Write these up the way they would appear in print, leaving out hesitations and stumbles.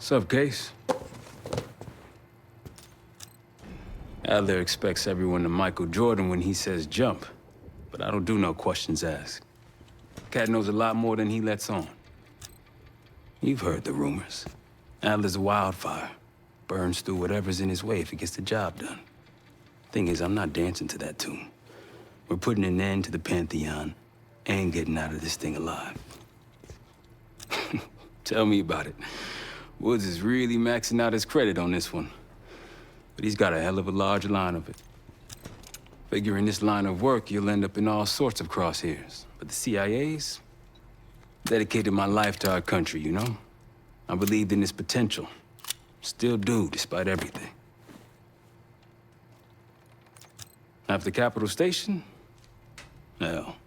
Sup, Case? Adler expects everyone to Michael Jordan when he says jump, but I don't do no questions asked. Cat knows a lot more than he lets on. You've heard the rumors. Adler's a wildfire. Burns through whatever's in his way if he gets the job done. Thing is, I'm not dancing to that tune. We're putting an end to the Pantheon and getting out of this thing alive. Tell me about it. Woods is really maxing out his credit on this one. But he's got a hell of a large line of it. Figure in this line of work, you'll end up in all sorts of crosshairs. But the CIA's dedicated my life to our country, you know? I believed in its potential. Still do, despite everything. After Capital Station? Hell,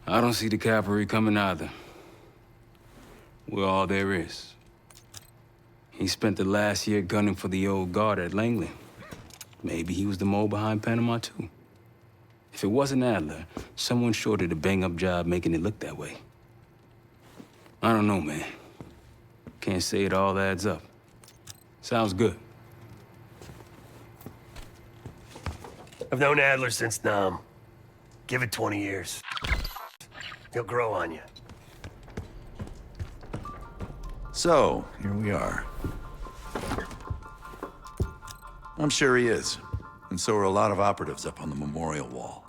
I don't see the cavalry coming either. We're all there is. He spent the last year gunning for the old guard at Langley. Maybe he was the mole behind Panama, too. If it wasn't Adler, someone sure did a bang-up job making it look that way. I don't know, man. Can't say it all adds up. Sounds good. I've known Adler since Nam. Give it 20 years. He'll grow on you. So, here we are. I'm sure he is. And so are a lot of operatives up on the memorial wall.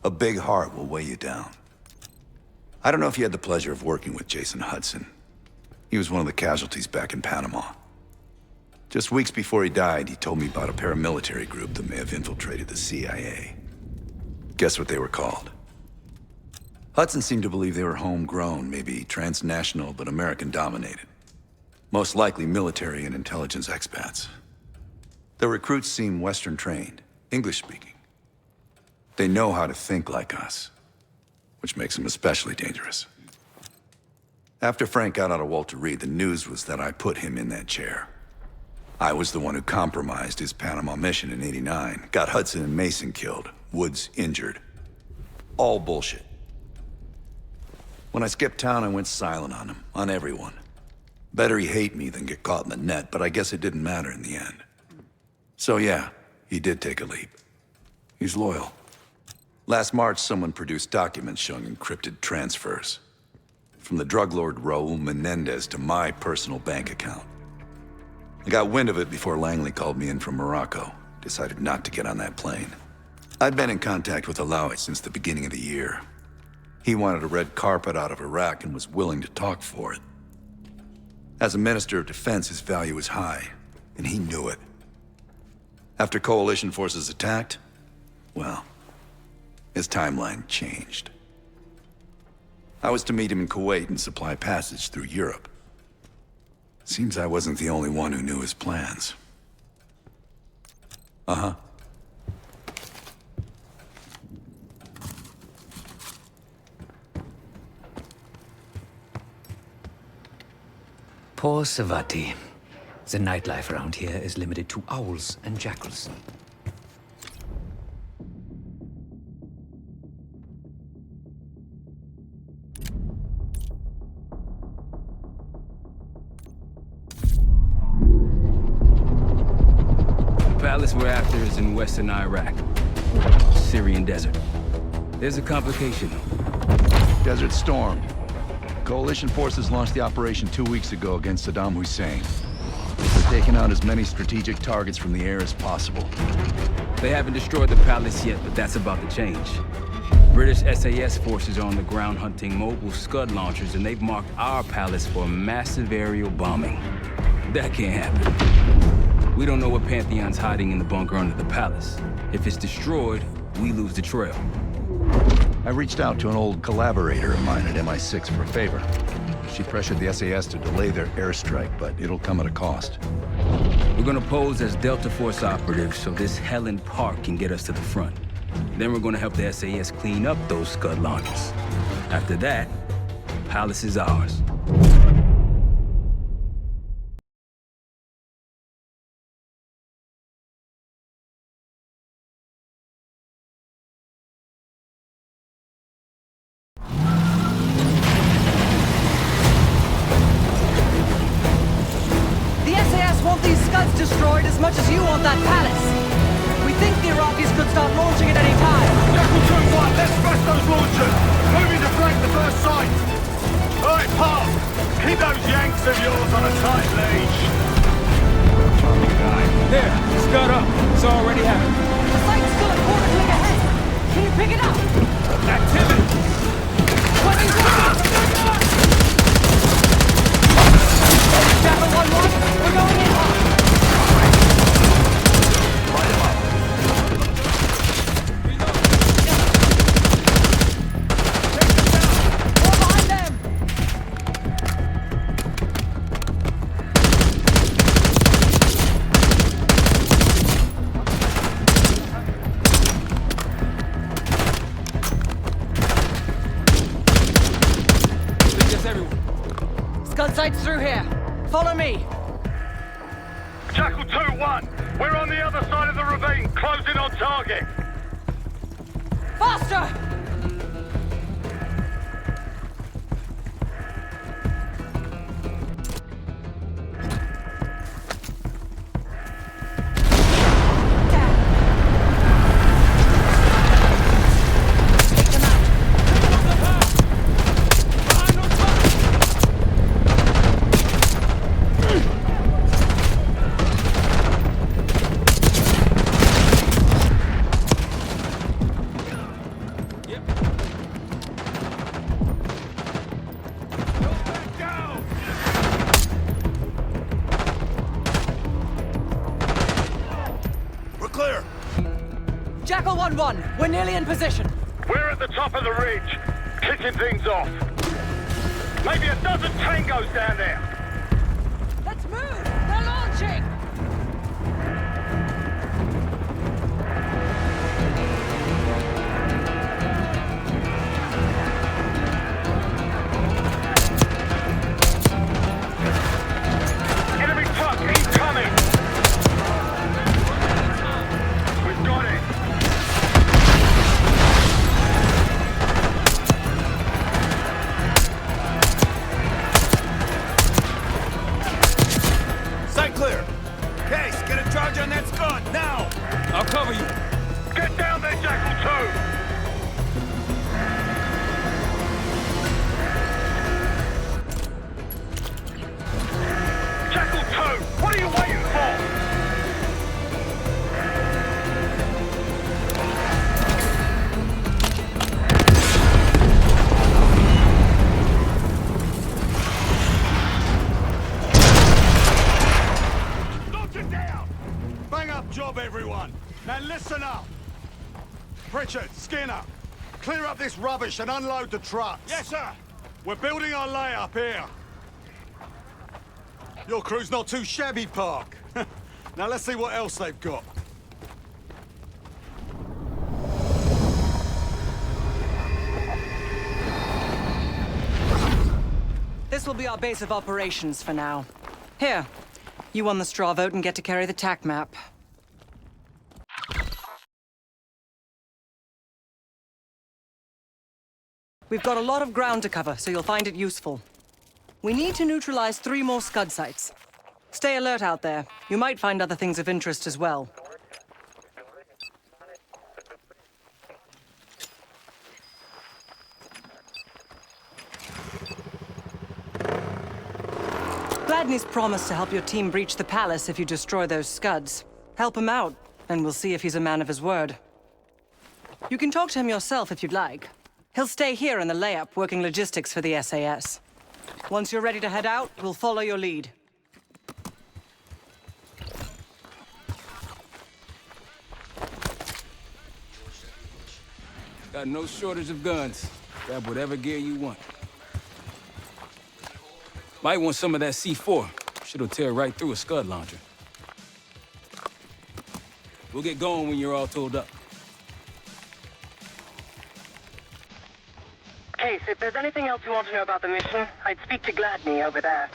A big heart will weigh you down. I don't know if you had the pleasure of working with Jason Hudson. He was one of the casualties back in Panama. Just weeks before he died, he told me about a paramilitary group that may have infiltrated the CIA. Guess what they were called? Hudson seemed to believe they were homegrown, maybe transnational, but American-dominated. Most likely military and intelligence expats. The recruits seem Western-trained, English-speaking. They know how to think like us, which makes them especially dangerous. After Frank got out of Walter Reed, the news was that I put him in that chair. I was the one who compromised his Panama mission in '89, got Hudson and Mason killed, Woods injured. All bullshit. When I skipped town, I went silent on him, on everyone. Better he hate me than get caught in the net, but I guess it didn't matter in the end. So yeah, he did take a leap. He's loyal. Last March, someone produced documents showing encrypted transfers. From the drug lord Raul Menendez to my personal bank account. I got wind of it before Langley called me in from Morocco. Decided not to get on that plane. I'd been in contact with Alawi since the beginning of the year. He wanted a red carpet out of Iraq and was willing to talk for it. As a Minister of Defense, his value was high, and he knew it. After coalition forces attacked, well, his timeline changed. I was to meet him in Kuwait and supply passage through Europe. Seems I wasn't the only one who knew his plans. Uh-huh. Poor Savati. The nightlife around here is limited to owls and jackals. The palace we're after is in western Iraq. Syrian desert. There's a complication. Desert Storm. Coalition forces launched the operation 2 weeks ago against Saddam Hussein. They're taking out as many strategic targets from the air as possible. They haven't destroyed the palace yet, but that's about to change. British SAS forces are on the ground hunting mobile Scud launchers, and they've marked our palace for massive aerial bombing. That can't happen. We don't know what Pantheon's hiding in the bunker under the palace. If it's destroyed, we lose the trail. I reached out to an old collaborator of mine at MI6 for a favor. She pressured the SAS to delay their airstrike, but it'll come at a cost. We're gonna pose as Delta Force operatives so this Helen Park can get us to the front. Then we're gonna help the SAS clean up those Scud launchers. After that, Palace is ours. destroyed as much as you want that palace. We think the Iraqis could start launching at any time. Jackal 2-1, let's smash those launchers! Moving to flank the first site! Alright, Park! Keep those Yanks of yours on a tight leash! There, SCAD up. It's already happened. The site's still a quarter click ahead. Can you pick it up? Activity! Jackal 1-1, we're going in hot. More behind them. Just everyone. Scud sights through here. Follow me. Jackal 2-1, we're on the other side of the ravine, closing on target! Faster! We're clear! Jackal 1-1, we're nearly in position. We're at the top of the ridge, kicking things off. Maybe a dozen tangos down there. Let's move! They're launching! Enemy truck incoming! We've got it! Sight clear! Case, get a charge on that SCAD, now! I'll cover you. Get down there, Jackal 2! Jackal 2, what are you waiting for? Launch it down! Bang up job, everyone! Now listen up! Pritchard, Skinner, clear up this rubbish and unload the trucks. Yes, sir! We're building our layup here. Your crew's not too shabby, Park. Now let's see what else they've got. This will be our base of operations for now. Here, you won the straw vote and get to carry the TAC map. We've got a lot of ground to cover, so you'll find it useful. We need to neutralize 3 more SCUD sites. Stay alert out there. You might find other things of interest as well. Gladney's promised to help your team breach the palace if you destroy those Scuds. Help him out, and we'll see if he's a man of his word. You can talk to him yourself if you'd like. He'll stay here in the layup, working logistics for the SAS. Once you're ready to head out, we'll follow your lead. Got no shortage of guns. Grab whatever gear you want. Might want some of that C4. Shit'll tear right through a Scud launcher. We'll get going when you're all tooled up. Case, if there's anything else you want to know about the mission, I'd speak to Gladney over there.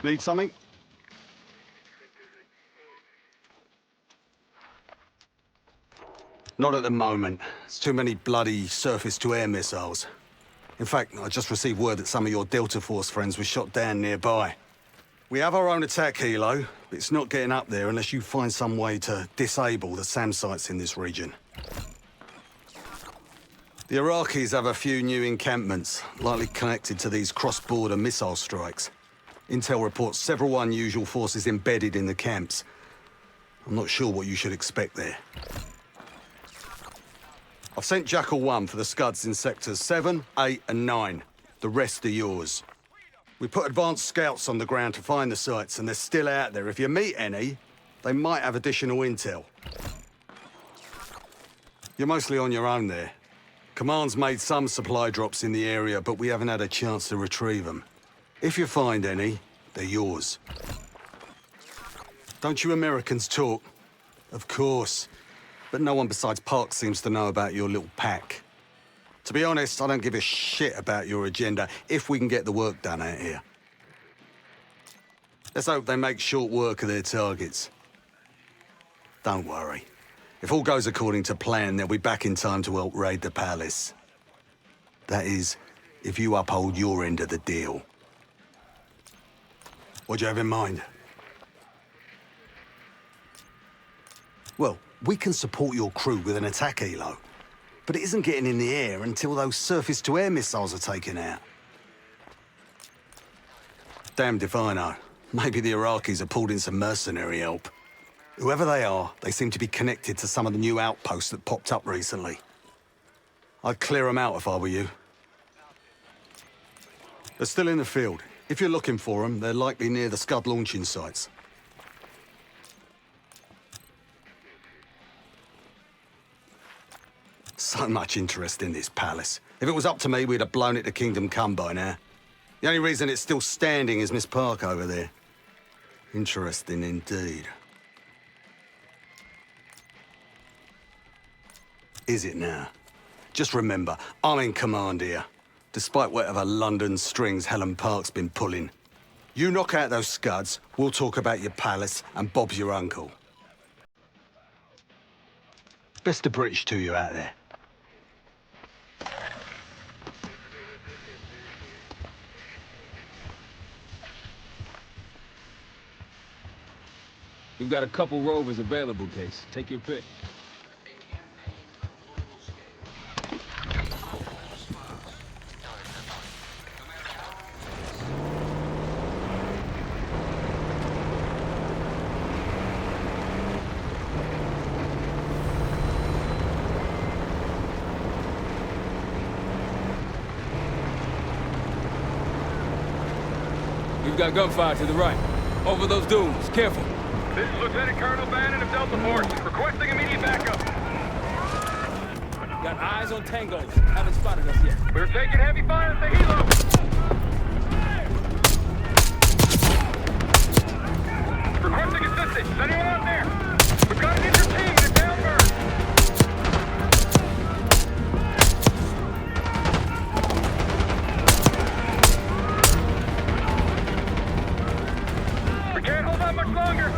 Need something? Not at the moment. It's too many bloody surface-to-air missiles. In fact, I just received word that some of your Delta Force friends were shot down nearby. We have our own attack helo, but it's not getting up there unless you find some way to disable the SAM sites in this region. The Iraqis have a few new encampments, likely connected to these cross-border missile strikes. Intel reports several unusual forces embedded in the camps. I'm not sure what you should expect there. I've sent Jackal 1 for the Scuds in sectors 7, 8 and 9. The rest are yours. We put advanced scouts on the ground to find the sites, and they're still out there. If you meet any, they might have additional intel. You're mostly on your own there. Command's made some supply drops in the area, but we haven't had a chance to retrieve them. If you find any, they're yours. Don't you Americans talk? Of course. But no one besides Park seems to know about your little pack. To be honest, I don't give a shit about your agenda if we can get the work done out here. Let's hope they make short work of their targets. Don't worry. If all goes according to plan, they'll be back in time to help raid the palace. That is, if you uphold your end of the deal. What do you have in mind? Well, we can support your crew with an attack helo, but it isn't getting in the air until those surface-to-air missiles are taken out. Damned if I know. Maybe the Iraqis have pulled in some mercenary help. Whoever they are, they seem to be connected to some of the new outposts that popped up recently. I'd clear them out if I were you. They're still in the field. If you're looking for them, they're likely near the Scud launching sites. So much interest in this palace. If it was up to me, we'd have blown it to Kingdom Come by now. The only reason it's still standing is Miss Park over there. Interesting indeed. Is it now? Just remember, I'm in command here. Despite whatever London strings Helen Park's been pulling. You knock out those Scuds, we'll talk about your palace and Bob's your uncle. Best of British to you out there. We've got a couple rovers available, Case. Take your pick. We've got gunfire to the right. Over those dunes. Careful. This is Lieutenant Colonel Bannon of Delta Force, requesting immediate backup. Got eyes on tangos. Haven't spotted us yet. We're taking heavy fire at the helo. Requesting assistance. Is anyone out there? We've got an injured team in a downburn. We can't hold on much longer.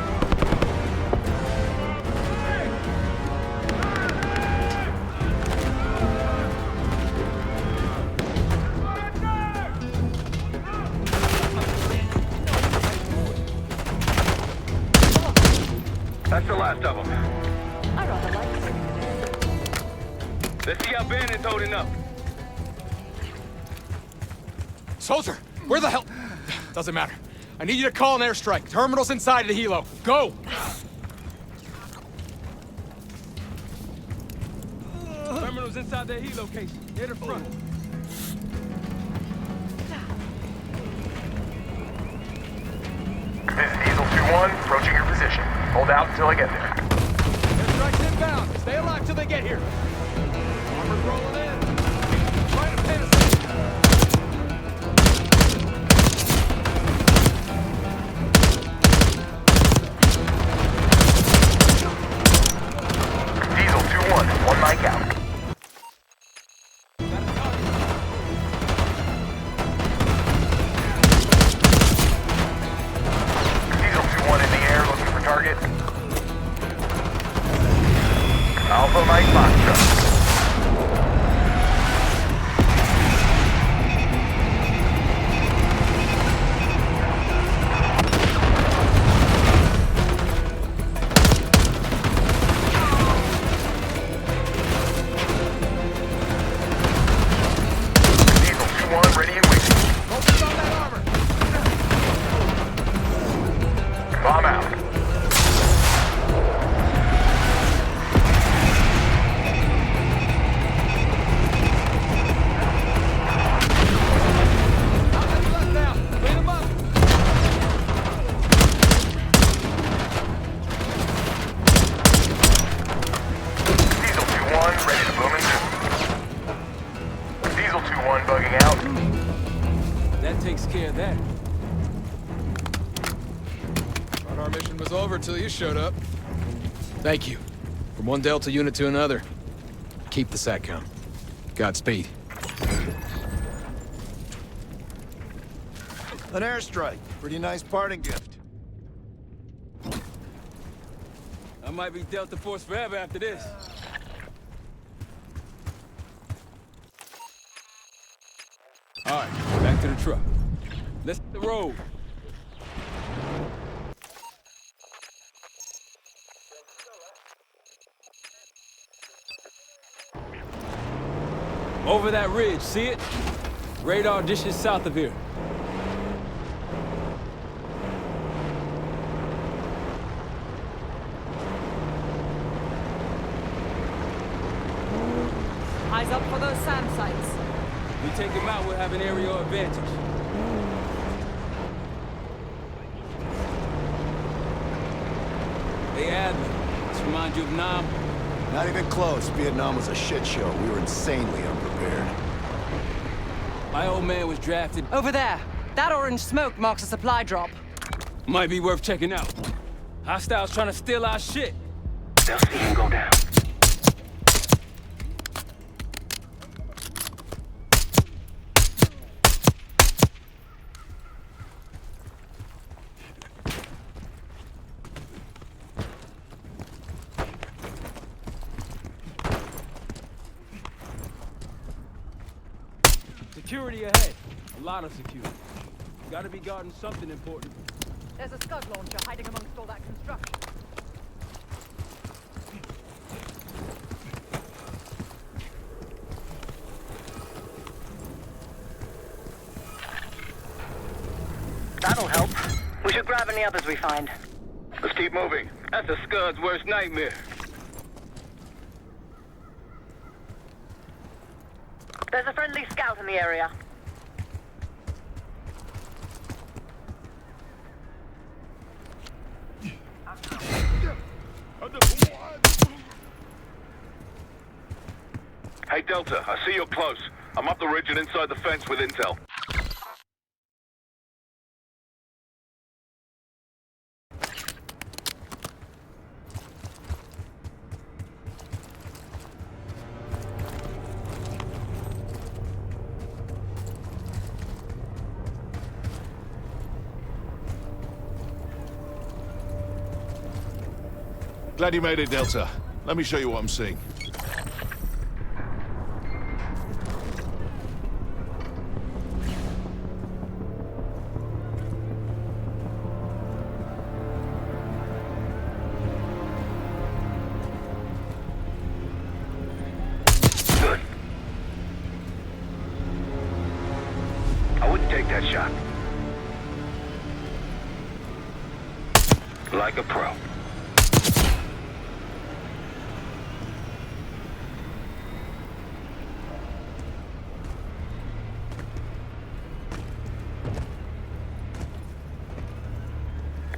That's the last of them. I rather like it. Let's see how Bannon's holding up. Soldier, where the hell? Doesn't matter. I need you to call an airstrike. Terminal's inside of the helo. Go! Terminal's inside their helo case. Near the front. This is Diesel 2-1, approaching your position. Hold out until I get there. Airstrike's inbound. Stay alive till they get here. Armor's rolling in. Trying to pin us. Diesel 2-1, one mic out. Diesel 2-1 in the air, looking for target. Alpha Mike Foxtrot. till you showed up. Thank you. From one Delta unit to another. Keep the SATCOM. Godspeed. An airstrike. Pretty nice parting gift. I might be Delta Force forever after this. All right, back to the truck. Let's hit the road. Over that ridge, see it? Radar dishes south of here. Eyes up for those SAM sites. We take them out, we'll have an aerial advantage. Hey, Adler, this remind you of Nam? Not even close. Vietnam was a shit show. We were insanely unprepared. My old man was drafted. Over there. That orange smoke marks a supply drop. Might be worth checking out. Hostiles trying to steal our shit. They'll see him go down. Security ahead. A lot of security. Gotta be guarding something important. There's a SCAD launcher hiding amongst all that construction. That'll help. We should grab any others we find. Let's keep moving. That's a SCAD's worst nightmare. There's a friendly scout in the area. Hey, Delta, I see you're close. I'm up the ridge and inside the fence with intel. Glad you made it, Delta. Let me show you what I'm seeing. Good. I wouldn't take that shot. Like a pro.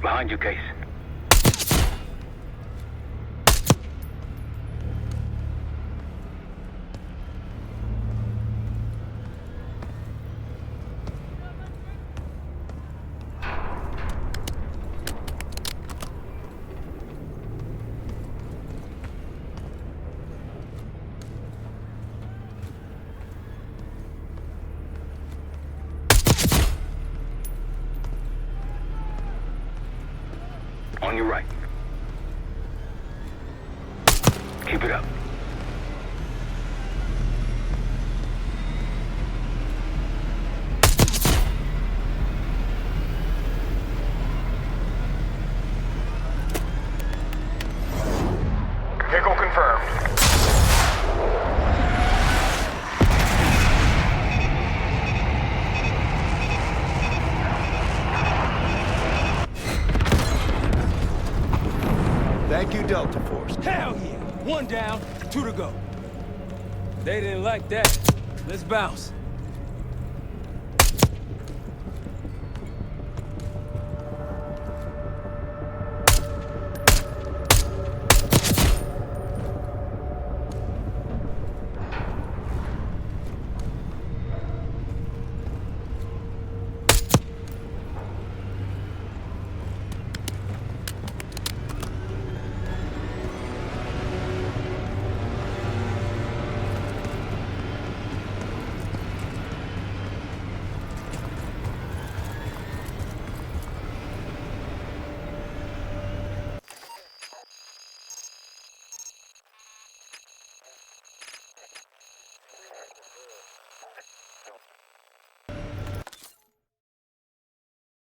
Behind you, Case. On your right. Keep it up. Vehicle confirmed. Thank you, Delta Force. Hell yeah! One down, two to go. They didn't like that. Let's bounce.